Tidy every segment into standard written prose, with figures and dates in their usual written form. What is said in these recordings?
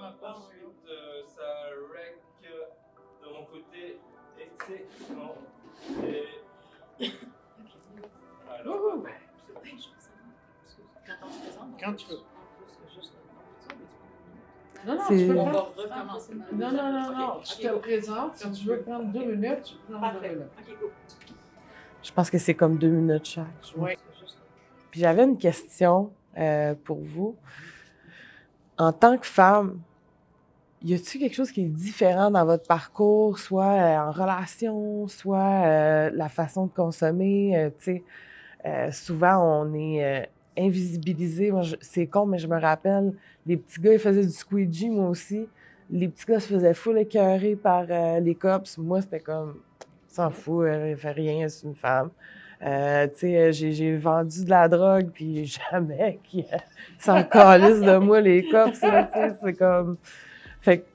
Ensuite, ça rec de mon côté, excellent. Et... Alors, Quand tu veux. Non, C'est- tu peux On va prendre... recommencer. Non. Je te le présente. Si tu veux prendre 2 minutes, tu prends 2 Parfait. minutes. OK, go. Je pense que c'est comme 2 minutes chaque. Oui. Puis j'avais une question pour vous. En tant que femme, y a-t-il quelque chose qui est différent dans votre parcours, soit en relation, soit la façon de consommer? Tu sais, souvent, on est invisibilisé. Moi, c'est con, mais je me rappelle, les petits gars, ils faisaient du squeegee, moi aussi. Les petits gars se faisaient full écœurer par les cops. Moi, c'était comme, s'en fout, elle fait rien, c'est une femme. Tu sais, j'ai vendu de la drogue, puis jamais qu'ils s'en calissent de moi, les cops, là, tu sais, c'est comme... Fait que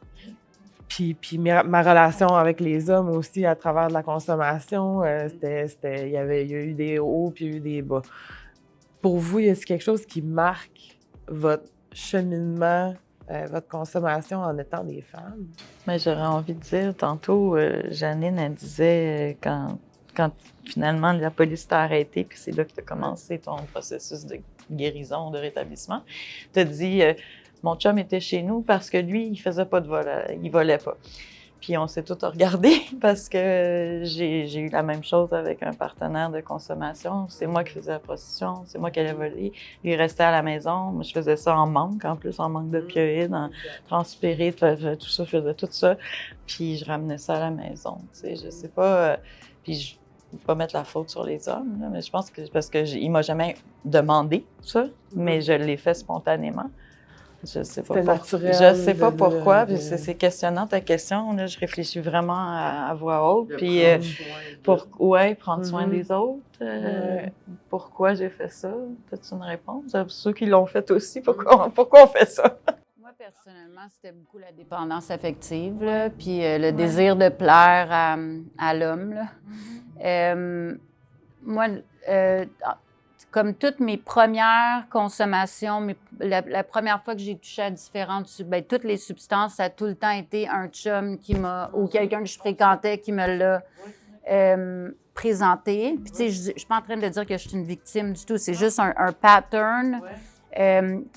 puis ma relation avec les hommes aussi à travers de la consommation, il y a eu des hauts puis il y a eu des bas. Pour vous, y a-t-il quelque chose qui marque votre cheminement, votre consommation en étant des femmes? Mais j'aurais envie de dire, tantôt, Janine, elle disait quand finalement la police t'a arrêté, puis c'est là que tu as commencé ton processus de guérison, de rétablissement, tu as dit mon chum était chez nous parce que lui, il faisait pas de vol, il volait pas. Puis on s'est tout regardé parce que j'ai eu la même chose avec un partenaire de consommation. C'est moi qui faisais la prostitution, c'est moi qui allais voler. Lui, il restait à la maison. Moi, je faisais ça en manque d'opioïdes, en transpiré, tout ça, je faisais tout ça. Puis je ramenais ça à la maison. Tu sais, je sais pas. Puis je ne vais pas mettre la faute sur les hommes, là, mais je pense que parce qu'il m'a jamais demandé ça, mais je l'ai fait spontanément. Je sais pas, naturel, je sais pas pourquoi, puis c'est questionnant ta question. Là, je réfléchis vraiment à voix haute. Puis, prendre soin des autres. Pourquoi j'ai fait ça? As-tu une réponse? Ceux qui l'ont fait aussi, pourquoi on fait ça? Moi, personnellement, c'était beaucoup la dépendance affective, là, puis le désir de plaire à l'homme. Là. Moi, comme toutes mes premières consommations, la première fois que j'ai touché à toutes les substances, ça a tout le temps été un chum ou quelqu'un que je fréquentais qui me l'a présenté. Puis, tu sais, je suis pas en train de dire que je suis une victime du tout, c'est juste un pattern.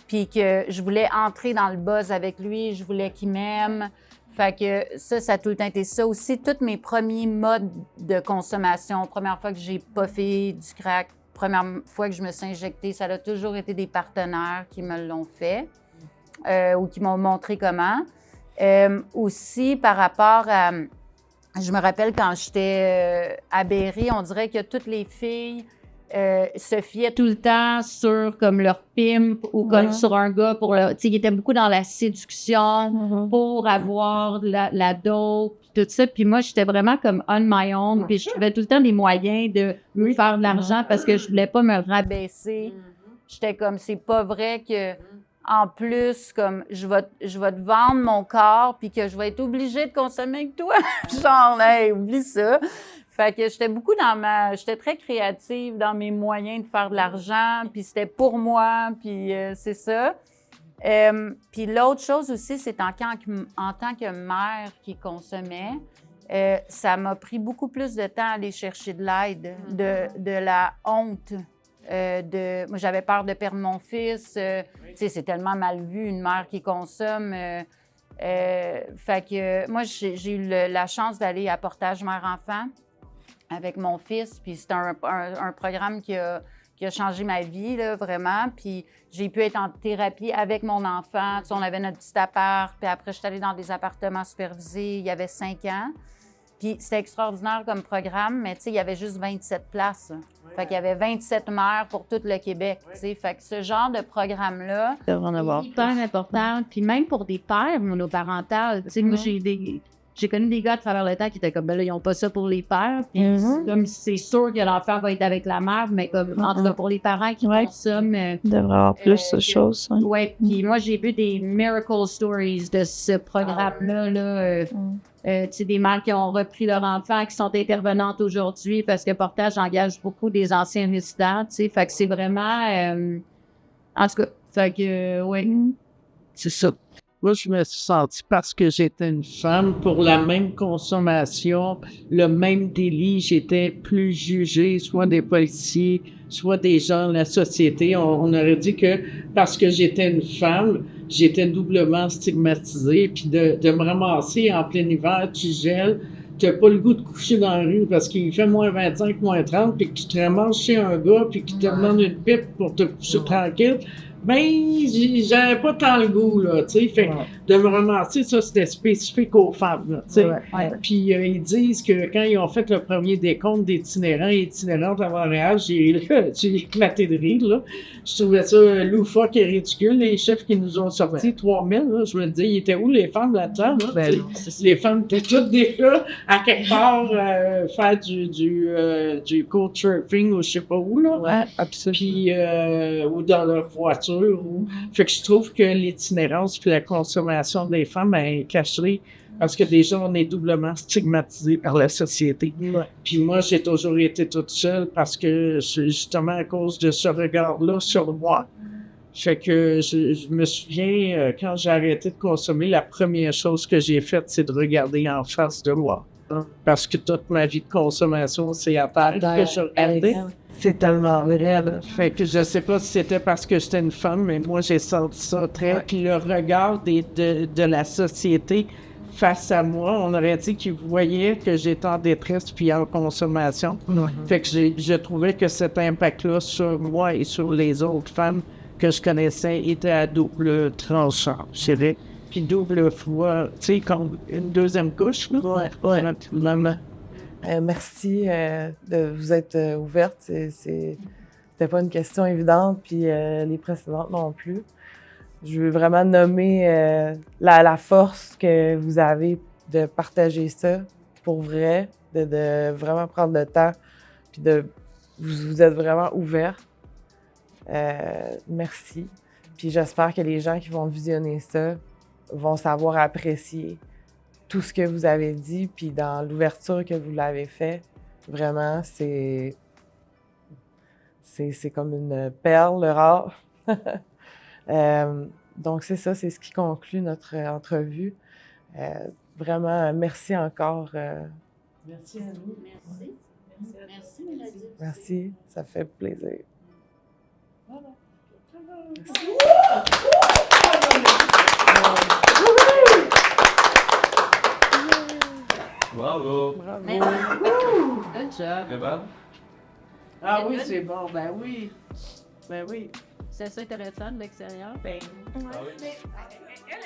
Puis que je voulais entrer dans le buzz avec lui, je voulais qu'il m'aime. Fait que ça a tout le temps été ça. Aussi, tous mes premiers modes de consommation, première fois que j'ai puffé du crack, première fois que je me suis injectée, ça a toujours été des partenaires qui me l'ont fait ou qui m'ont montré comment. Aussi, par rapport à... Je me rappelle quand j'étais à Berry, on dirait que toutes les filles se fiaient tout le temps sur comme leur pimp ou comme sur un gars pour tu sais, ils étaient beaucoup dans la séduction pour avoir la dope, tout ça. Puis moi, j'étais vraiment comme on my own. Puis je trouvais tout le temps des moyens de me faire de l'argent parce que je voulais pas me rabaisser. J'étais comme, c'est pas vrai que en plus, comme, je vais te vendre mon corps puis que je vais être obligée de consommer avec toi. Genre, hey, oublie ça. Fait que j'étais très créative dans mes moyens de faire de l'argent, puis c'était pour moi, puis c'est ça. Puis l'autre chose aussi, c'est en tant que mère qui consommait, ça m'a pris beaucoup plus de temps à aller chercher de l'aide, de la honte. Moi, j'avais peur de perdre mon fils. Tu sais, c'est tellement mal vu, une mère qui consomme. Fait que moi, j'ai eu la chance d'aller à Portage Mère-Enfant avec mon fils, puis c'est un programme qui a changé ma vie, là, vraiment. Puis j'ai pu être en thérapie avec mon enfant. Tu sais, on avait notre petit appart, puis après, je suis allée dans des appartements supervisés. Il y avait 5 ans. Puis c'était extraordinaire comme programme, mais tu sais, il y avait juste 27 places. Fait qu'il y avait 27 mères pour tout le Québec, tu sais. Fait que ce genre de programme-là... C'est hyper important. Puis même pour des pères monoparentales, tu sais, moi, j'ai connu des gars à travers le temps qui étaient comme, ben là, ils n'ont pas ça pour les pères. Puis comme c'est sûr que l'enfant va être avec la mère, mais comme, en tout cas, pour les parents qui consomment... Il devrait y avoir plus de choses. Hein. Oui, puis moi, j'ai vu des miracle stories de ce programme-là, là. Tu sais, des mères qui ont repris leur enfant, qui sont intervenantes aujourd'hui parce que Portage engage beaucoup des anciens résidents, tu sais. Fait que c'est vraiment... en tout cas, fait que, oui, c'est ça. Moi, je me suis sentie, parce que j'étais une femme, pour la même consommation, le même délit, j'étais plus jugée, soit des policiers, soit des gens de la société. On aurait dit que parce que j'étais une femme, j'étais doublement stigmatisée, puis de me ramasser en plein hiver, tu gèles, t'as pas le goût de coucher dans la rue parce qu'il fait moins 25, moins 30, puis que tu te ramasses chez un gars, puis qu'il te demande une pipe pour te coucher tranquille. Ben, j'avais pas tant le goût, là, tu sais. Fait que de me ramasser, ça, c'était spécifique aux femmes, là, tu sais. Puis ils disent que quand ils ont fait le premier décompte d'itinérants et itinérantes à Montréal, j'ai éclaté de rire, là. Je trouvais ça loufoque et ridicule. Les chefs qui nous ont sortis, 3000, là, je me disais, ils étaient où les femmes là-dedans, là? Ben, Les femmes étaient toutes déjà à quelque part faire du couchsurfing ou je sais pas où, là. Ouais, absolument. Puis, ou dans leur voiture. Fait que je trouve que l'itinérance puis la consommation des femmes est cachée parce que déjà, on est doublement stigmatisé par la société. Puis moi, j'ai toujours été toute seule parce que c'est justement à cause de ce regard-là sur moi. Fait que je me souviens, quand j'ai arrêté de consommer, la première chose que j'ai faite, c'est de regarder en face de moi. Parce que toute ma vie de consommation, c'est à terre que je regardais. C'est tellement vrai, là. Fait que je sais pas si c'était parce que j'étais une femme, mais moi, j'ai senti ça très. Puis le regard de la société face à moi, on aurait dit qu'ils voyaient que j'étais en détresse puis en consommation. Fait que je trouvais que cet impact-là sur moi et sur les autres femmes que je connaissais était à double tranchant, je dirais. Puis double fois, tu sais, comme une deuxième couche, là. Ouais. Merci de vous être ouverte. C'était pas une question évidente, puis les précédentes non plus. Je veux vraiment nommer la force que vous avez de partager ça pour vrai, de vraiment prendre le temps, puis vous êtes vraiment ouverte. Merci. Puis j'espère que les gens qui vont visionner ça vont savoir apprécier tout ce que vous avez dit, puis dans l'ouverture que vous l'avez fait, vraiment, c'est comme une perle rare. Donc, c'est ça, c'est ce qui conclut notre entrevue. Vraiment, merci encore. Merci à nous. Merci. Merci, Mélodie. Merci, ça fait plaisir. Voilà. Merci. Bravo. Bravo. Good job. Capable? Ah oui, c'est bon. Ben oui. Ben oui. C'est ça intéressant de l'extérieur? Ah oui. Elle